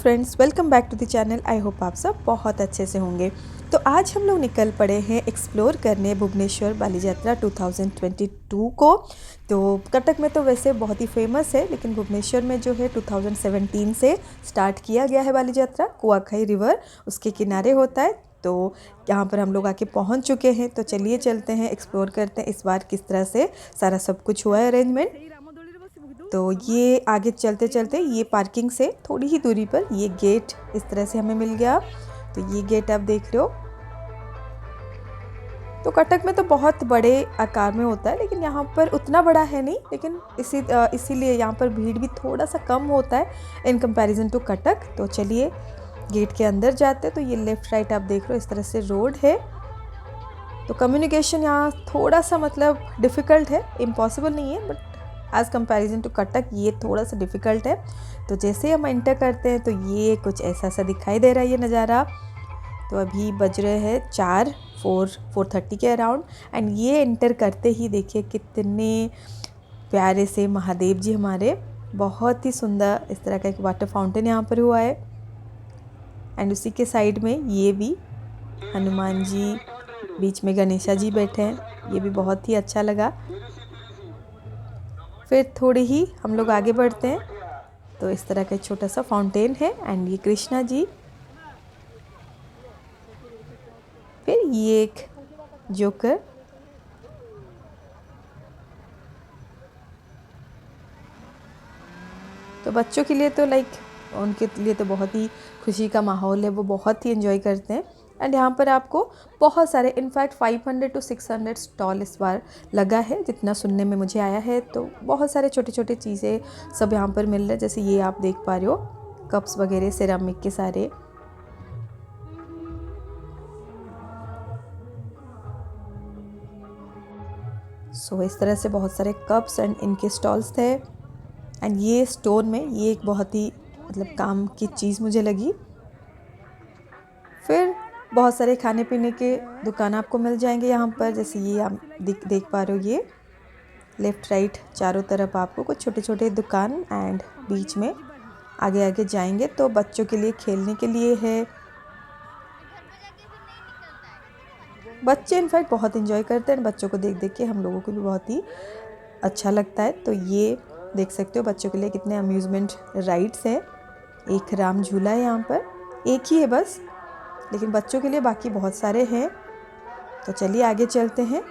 Friends, welcome back to the channel. I hope आप सब बहुत अच्छे से होंगे। तो आज हम लोग निकल पड़े हैं एक्सप्लोर करने भुवनेश्वर बाली यात्रा 2022 को। तो कटक में तो वैसे बहुत ही फेमस है, लेकिन भुवनेश्वर में जो है 2017 से स्टार्ट किया गया है बाली यात्रा। कुआखाई रिवर उसके किनारे होता है। तो यहाँ पर हम लोग आके पहुँच चुके हैं। तो चलिए चलते हैं, एक्सप्लोर करते हैं इस बार किस तरह से सारा सब कुछ हुआ है अरेंजमेंट। तो ये आगे चलते चलते ये पार्किंग से थोड़ी ही दूरी पर ये गेट इस तरह से हमें मिल गया। तो ये गेट आप देख लो। तो कटक में तो बहुत बड़े आकार में होता है, लेकिन यहाँ पर उतना बड़ा है नहीं, लेकिन इसीलिए यहाँ पर भीड़ भी थोड़ा सा कम होता है इन कंपैरिजन टू कटक। तो चलिए गेट के अंदर जाते हैं। तो ये लेफ़्ट राइट आप देख लो, इस तरह से रोड है। तो कम्युनिकेशन यहाँ थोड़ा सा मतलब डिफ़िकल्ट है, इम्पॉसिबल नहीं है, but as comparison to Cuttack ये थोड़ा सा डिफ़िकल्ट है। तो जैसे हम एंटर करते हैं तो ये कुछ ऐसा सा दिखाई दे रहा है ये नज़ारा। तो अभी बज रहे हैं 4:30 के अराउंड। एंड ये एंटर करते ही देखिए कितने प्यारे से महादेव जी हमारे, बहुत ही सुंदर इस तरह का एक वाटर फाउंटेन यहाँ पर हुआ है। एंड उसी के साइड में ये भी हनुमान जी, बीच में गणेशा जी बैठे हैं, ये भी बहुत ही अच्छा लगा। फिर थोड़ी ही हम लोग आगे बढ़ते हैं तो इस तरह का छोटा सा फाउंटेन है। एंड ये कृष्णा जी, फिर ये एक जोकर, तो बच्चों के लिए तो उनके लिए तो बहुत ही खुशी का माहौल है, वो बहुत ही एंजॉय करते हैं। एंड यहाँ पर आपको बहुत सारे, इनफैक्ट 500 to 600 स्टॉल इस बार लगा है, जितना सुनने में मुझे आया है। तो बहुत सारे छोटे छोटे चीज़ें सब यहाँ पर मिल रहे हैं। जैसे ये आप देख पा रहे हो कप्स वगैरह सिरामिक के सारे। सो इस तरह से बहुत सारे कप्स एंड इनके स्टॉल्स थे। एंड ये स्टोन में ये एक बहुत ही मतलब काम की चीज़ मुझे लगी। फिर बहुत सारे खाने पीने के दुकान आपको मिल जाएंगे यहाँ पर। जैसे ये आप देख पा रहे हो, ये लेफ़्ट राइट चारों तरफ आपको कुछ छोटे छोटे दुकान, एंड बीच में आगे आगे जाएंगे तो बच्चों के लिए खेलने के लिए है। बच्चे इनफैक्ट बहुत एंजॉय करते हैं, बच्चों को देख देख के हम लोगों को भी बहुत ही अच्छा लगता है। तो ये देख सकते हो बच्चों के लिए कितने अम्यूज़मेंट राइड्स हैं। एक राम झूला है यहाँ पर, एक ही है बस, लेकिन बच्चों के लिए बाकी बहुत सारे हैं। तो चलिए आगे चलते हैं,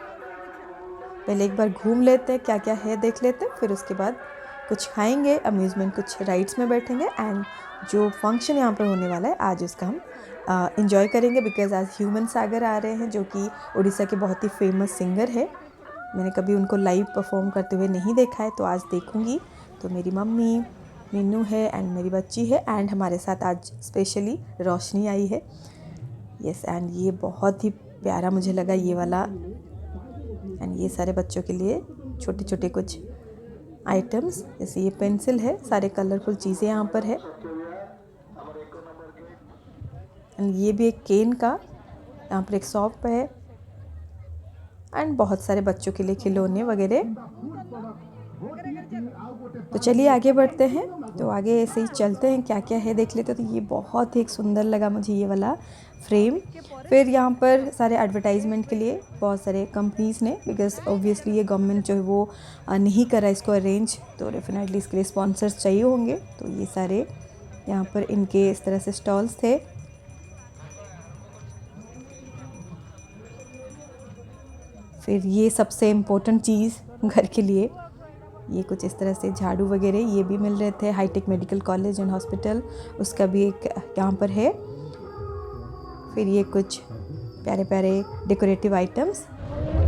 पहले एक बार घूम लेते हैं, क्या क्या है देख लेते हैं, फिर उसके बाद कुछ खाएंगे, अम्यूज़मेंट कुछ राइड्स में बैठेंगे। एंड जो फंक्शन यहाँ पर होने वाला है आज उसका हम इंजॉय करेंगे, बिकॉज़ आज ह्यूमन सागर आ रहे हैं, जो कि उड़ीसा के बहुत ही फेमस सिंगर है। मैंने कभी उनको लाइव परफॉर्म करते हुए नहीं देखा है, तो आज देखूँगी। तो मेरी मम्मी, मीनू है एंड मेरी बच्ची है, एंड हमारे साथ आज स्पेशली रोशनी आई है। यस, एंड ये बहुत ही प्यारा मुझे लगा ये वाला। एंड ये सारे बच्चों के लिए छोटे छोटे कुछ आइटम्स, जैसे ये पेंसिल है, सारे कलरफुल चीज़ें यहाँ पर है। एंड ये भी एक केन का यहाँ पर एक शॉप है। एंड बहुत सारे बच्चों के लिए खिलौने वगैरह। तो चलिए आगे बढ़ते हैं। तो आगे ऐसे ही चलते हैं, क्या क्या है देख लेते हैं। तो ये बहुत ही एक सुंदर लगा मुझे ये वाला फ्रेम। फिर यहाँ पर सारे एडवर्टाइजमेंट के लिए बहुत सारे कंपनीज़ ने, बिकॉज ऑब्वियसली ये गवर्नमेंट जो है वो नहीं करा इसको अरेंज, तो डेफिनेटली इसके लिए स्पॉन्सर्स चाहिए होंगे। तो ये सारे यहाँ पर इनके इस तरह से स्टॉल्स थे। फिर ये सबसे इम्पोर्टेंट चीज़ घर के लिए, ये कुछ इस तरह से झाड़ू वगैरह ये भी मिल रहे थे। Hi tech medical college and hospital उसका भी एक यहाँ पर है। फिर ये कुछ प्यारे प्यारे डेकोरेटिव आइटम्स।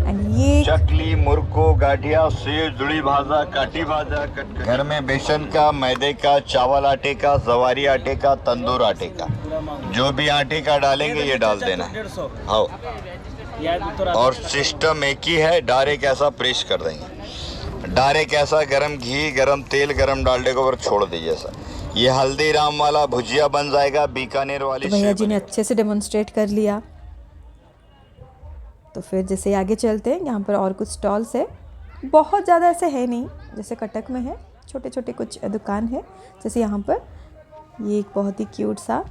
एंड ये चकली, मुरको, गाठिया, सेव, जुड़ी भाजा, काटी भाजा, घर में बेसन का, मैदे का, चावल आटे का, जवारी आटे का, तंदूर आटे का, जो भी आटे का डालेंगे ये डाल देना है। हाँ, और सिस्टम एक ही है, डायरेक्ट ऐसा प्रेस कर देंगे, डायरेक्ट ऐसा गरम घी, गरम तेल, गरम डालने को छोड़ दीजिए सर। ये हल्दीराम वाला भुजिया बन जाएगा, बीकानेर वाली। तो भैया जी ने अच्छे से डेमोन्स्ट्रेट कर लिया। तो फिर जैसे आगे चलते हैं, यहाँ पर और कुछ स्टॉल्स है, बहुत ज़्यादा ऐसे है नहीं जैसे कटक में है, छोटे छोटे कुछ दुकान है। जैसे यहाँ पर ये एक बहुत ही क्यूट सा,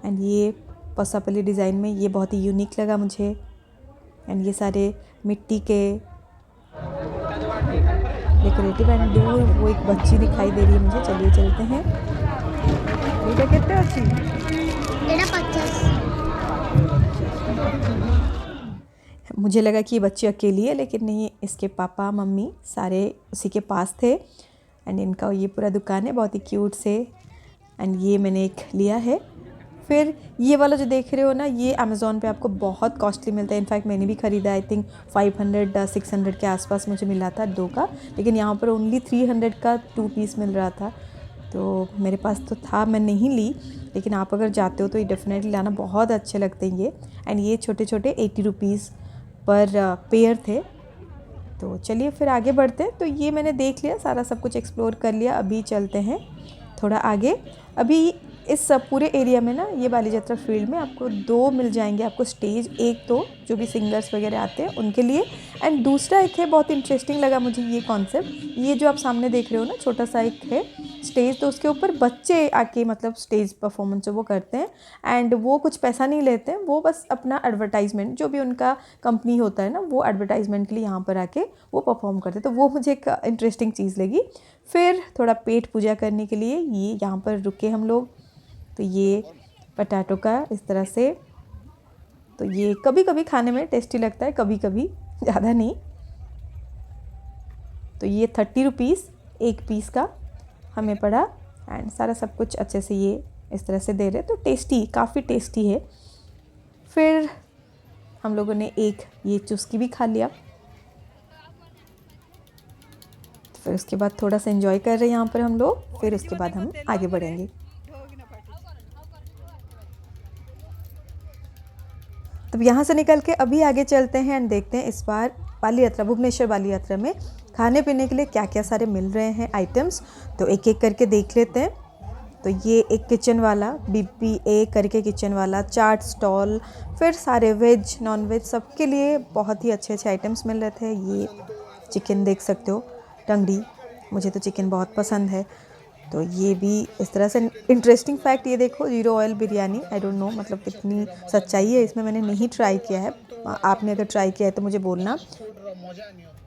एंड ये पसापली डिज़ाइन में, ये बहुत ही यूनिक लगा मुझे। एंड ये सारे मिट्टी के डेकोरेटिव, एंड दूर वो एक बच्ची दिखाई दे रही है मुझे। चलिए चलते हैं। ये कितने अच्छी, मुझे लगा कि ये बच्ची अकेली है, लेकिन नहीं, इसके पापा मम्मी सारे उसी के पास थे। एंड इनका ये पूरा दुकान है, बहुत ही क्यूट से। एंड ये मैंने एक लिया है। फिर ये वाला जो देख रहे हो ना, ये अमेज़ॉन पे आपको बहुत कॉस्टली मिलता है। इनफैक्ट मैंने भी ख़रीदा, आई थिंक 500-600 के आसपास मुझे मिला था 2 का, लेकिन यहाँ पर ओनली 300 का 2 पीस मिल रहा था। तो मेरे पास तो था, मैं नहीं ली, लेकिन आप अगर जाते हो तो ये डेफिनेटली लाना, बहुत अच्छे लगते हैं ये। एंड ये छोटे छोटे 80 रुपीज़ पर पेयर थे। तो चलिए फिर आगे बढ़ते हैं। तो ये मैंने देख लिया, सारा सब कुछ एक्सप्लोर कर लिया। अभी चलते हैं थोड़ा आगे। अभी इस पूरे एरिया में ना, ये बाली यात्रा फील्ड में आपको 2 मिल जाएंगे आपको स्टेज। एक तो जो भी सिंगर्स वगैरह आते हैं उनके लिए, एंड दूसरा एक है, बहुत इंटरेस्टिंग लगा मुझे ये कॉन्सेप्ट। ये जो आप सामने देख रहे हो ना, छोटा सा एक है स्टेज, तो उसके ऊपर बच्चे आके मतलब स्टेज परफॉर्मेंस वो करते हैं। एंड वो कुछ पैसा नहीं लेते हैं, वो बस अपना एडवर्टाइजमेंट, जो भी उनका कंपनी होता है ना, वो एडवर्टाइजमेंट के लिए यहाँ पर आके वो परफॉर्म करते हैं। तो वो मुझे एक इंटरेस्टिंग चीज़ लगी। फिर थोड़ा पेट पूजा करने के लिए ये यहाँ पर रुके हम लोग। तो ये पटाटो का इस तरह से, तो ये कभी कभी खाने में टेस्टी लगता है, कभी कभी, ज़्यादा नहीं। तो ये 30 रुपीज़ एक पीस का हमें पड़ा। एंड सारा सब कुछ अच्छे से ये इस तरह से दे रहे, तो टेस्टी, काफ़ी टेस्टी है। फिर हम लोगों ने एक ये चुस्की भी खा लिया। फिर उसके बाद थोड़ा सा एंजॉय कर रहे हैं यहाँ पर हम लोग। फिर उसके बाद हम आगे बढ़ेंगे। तब यहाँ से निकल के अभी आगे चलते हैं एंड देखते हैं इस बार बाली यात्रा, भुवनेश्वर बाली यात्रा में खाने पीने के लिए क्या क्या सारे मिल रहे हैं आइटम्स। तो एक एक करके देख लेते हैं। तो ये एक किचन वाला, BPA करके किचन वाला चाट स्टॉल, फिर सारे वेज नॉन वेज सबके लिए बहुत ही अच्छे अच्छे आइटम्स मिल रहे थे। ये चिकन देख सकते हो, टंगड़ी, मुझे तो चिकन बहुत पसंद है। तो ये भी इस तरह से इंटरेस्टिंग फैक्ट, ये देखो 0 oil biryani. I don't know मतलब कितनी सच्चाई है इसमें, मैंने नहीं ट्राई किया है। आपने अगर ट्राई किया है तो मुझे बोलना।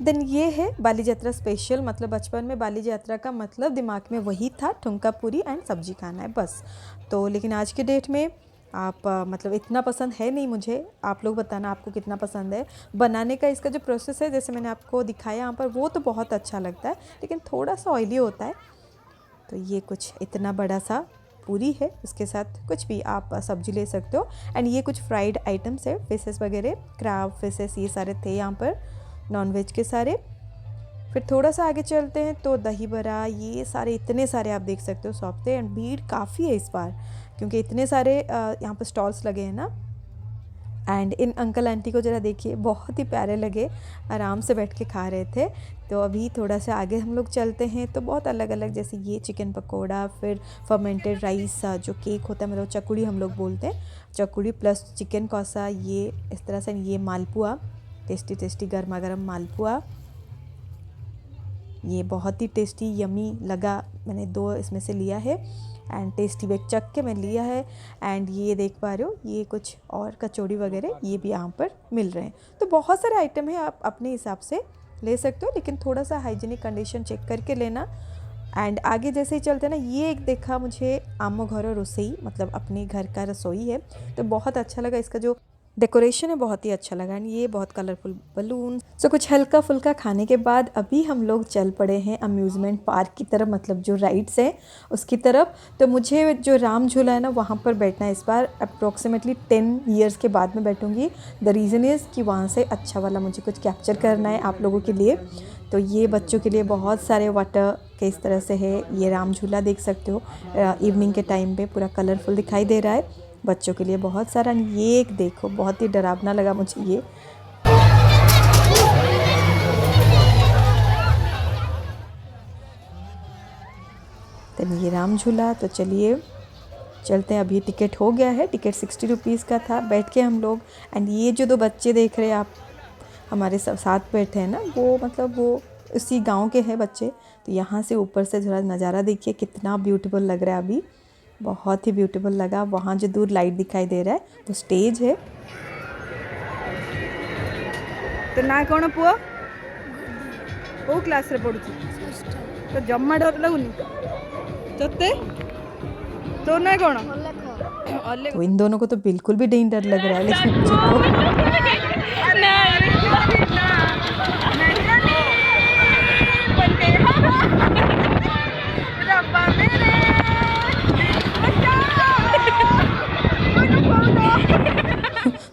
देन ये है बाली यात्रा स्पेशल, मतलब बचपन में बाली यात्रा का मतलब दिमाग में वही था, ठुमका पूरी एंड सब्जी खाना है बस। तो लेकिन आज के डेट में आप मतलब इतना पसंद है नहीं मुझे। आप लोग बताना आपको कितना पसंद है। बनाने का इसका जो प्रोसेस है, जैसे मैंने आपको दिखाया यहाँ पर, वो तो बहुत अच्छा लगता है, लेकिन थोड़ा सा ऑयली होता है। तो ये कुछ इतना बड़ा सा पूरी है, उसके साथ कुछ भी आप सब्जी ले सकते हो। एंड ये कुछ फ्राइड आइटम्स है, फिशेस वगैरह, क्रैब, फिशेस, ये सारे थे यहाँ पर, नॉनवेज के सारे। फिर थोड़ा सा आगे चलते हैं तो दही बड़ा, ये सारे इतने सारे आप देख सकते हो शॉप थे। एंड भीड़ काफ़ी है इस बार, क्योंकि इतने सारे यहाँ पर स्टॉल्स लगे हैं ना। एंड इन अंकल आंटी को ज़रा देखिए, बहुत ही प्यारे लगे, आराम से बैठ के खा रहे थे। तो अभी थोड़ा सा आगे हम लोग चलते हैं तो बहुत अलग अलग, जैसे ये चिकन पकोड़ा, फिर फर्मेंटेड राइस जो केक होता है, मतलब चकुड़ी हम लोग बोलते हैं, चकुड़ी प्लस चिकन कौसा, ये इस तरह से। ये मालपुआ, टेस्टी टेस्टी गर्मा गर्म मालपुआ, ये बहुत ही टेस्टी यमी लगा। मैंने 2 इसमें से लिया है एंड टेस्टी बेक चख के मैं लिया है। एंड ये देख पा रहे हो, ये कुछ और कचौड़ी वगैरह ये भी यहाँ पर मिल रहे हैं। तो बहुत सारे आइटम हैं, आप अपने हिसाब से ले सकते हो, लेकिन थोड़ा सा हाइजीनिक कंडीशन चेक करके लेना। एंड आगे जैसे ही चलते हैं ना, ये एक देखा मुझे आमो घरो रसोई, मतलब अपने घर का रसोई है, तो बहुत अच्छा लगा। इसका जो डेकोरेशन है बहुत ही अच्छा लगा। एंड ये बहुत कलरफुल बलून। सो कुछ हल्का फुल्का खाने के बाद अभी हम लोग चल पड़े हैं अम्यूज़मेंट पार्क की तरफ, मतलब जो राइड्स हैं उसकी तरफ। तो मुझे जो राम झूला है ना, वहाँ पर बैठना है इस बार। अप्रॉक्सीमेटली 10 ईयर्स के बाद मैं बैठूँगी। द रीज़न इज़ कि वहाँ से अच्छा वाला मुझे कुछ कैप्चर करना है आप लोगों के लिए। तो ये बच्चों के लिए बहुत सारे वाटर के इस तरह से है। ये राम झूला देख सकते हो, इवनिंग के टाइम पे पूरा कलरफुल दिखाई दे रहा है बच्चों के लिए बहुत सारा। ये एक देखो, बहुत ही डरावना लगा मुझे ये। तो ये राम झूला। तो चलिए चलते हैं, अभी टिकट हो गया है। टिकट 60 रुपीज़ का था, बैठ के हम लोग। एंड ये जो 2 बच्चे देख रहे हैं आप हमारे सब साथ बैठे हैं ना, वो मतलब वो उसी गांव के हैं बच्चे। तो यहाँ से ऊपर से थोड़ा नज़ारा देखिए कितना ब्यूटीफुल लग रहा है। अभी बहुत ही ब्यूटीफुल लगा। वहाँ जो दूर लाइट दिखाई दे रहा है वो स्टेज है। तो ना कौन पुओ को क्लास रे पढ़ुची तो जम्मा डर लगुनी तते तो ना कौन तो इन दोनों को तो बिल्कुल भी नहीं डर लग रहा है, लेकिन मुझे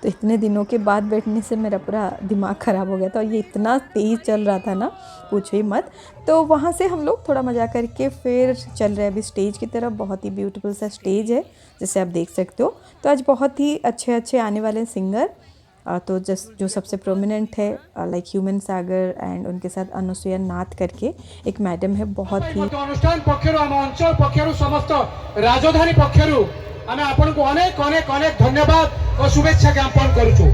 तो इतने दिनों के बाद बैठने से मेरा पूरा दिमाग ख़राब हो गया था और ये इतना तेज़ चल रहा था ना, पूछो ही मत। तो वहाँ से हम लोग थोड़ा मज़ा करके फिर चल रहे हैं अभी स्टेज की तरफ। बहुत ही ब्यूटीफुल सा स्टेज है जैसे आप देख सकते हो। तो आज बहुत ही अच्छे अच्छे आने वाले हैं सिंगर। तो जो सबसे प्रोमिनेंट है लाइक ह्यूमन सागर एंड उनके साथ अनुसुया नाथ करके एक मैडम है। बहुत ही अनुष्ठान पक्षर आम अंचल पक्षर समस्त राजधानी पक्षर आम आपन को अनेक अनेक अनेक धन्यवाद और शुभेच्छा ज्ञापन करूँ।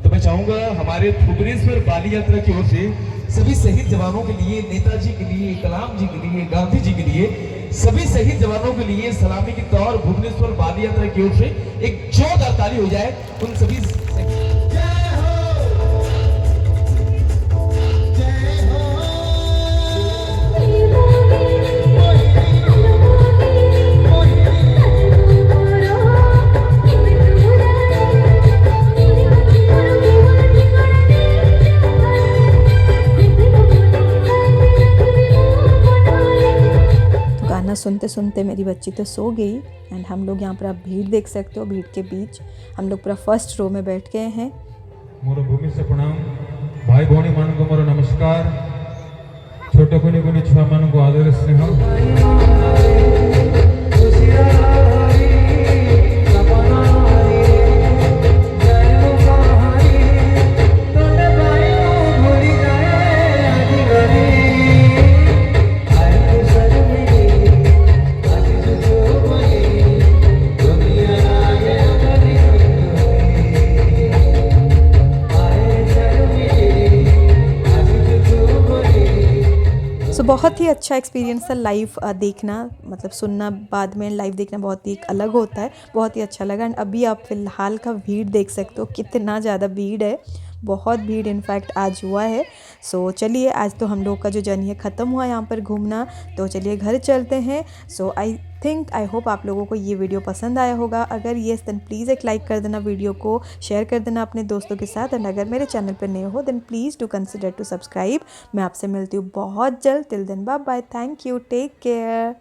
तो मैं चाहूंगा हमारे भुवनेश्वर बाली यात्रा की ओर से सभी शहीद जवानों के लिए, नेताजी के लिए, कलाम जी के लिए, गांधी जी के लिए, सभी शहीद जवानों के लिए सलामी के तौर भुवनेश्वर बाली यात्रा की ओर से एक जोरदार ताली हो जाए उन सभी। सुनते सुनते मेरी बच्ची तो सो गई एंड हम लोग यहाँ पर आप भीड़ देख सकते हो। भीड़ के बीच हम लोग पूरा फर्स्ट रो में बैठ गए हैं। मोर भूमि से प्रणाम भाई भौणी मान को मोर नमस्कार। छोटे कुनी कुनी छुआ मान को आदर स्नेह। बहुत ही अच्छा एक्सपीरियंस था लाइव देखना, मतलब सुनना बाद में लाइव देखना बहुत ही एक अलग होता है। बहुत ही अच्छा लगा। एंड अभी आप फिलहाल का भीड़ देख सकते हो कितना ज़्यादा भीड़ है, बहुत भीड़ इनफैक्ट आज हुआ है। सो चलिए आज तो हम लोग का जो जर्नी है ख़त्म हुआ यहाँ पर घूमना, तो चलिए घर चलते हैं। सो आई होप आप लोगों को ये वीडियो पसंद आया होगा। अगर येस देन प्लीज़ एक लाइक कर देना, वीडियो को शेयर कर देना अपने दोस्तों के साथ। एंड अगर मेरे चैनल पर नए हो then please do consider to subscribe. मैं आपसे मिलती हूँ बहुत जल्द। Till then bye bye, thank you, take care.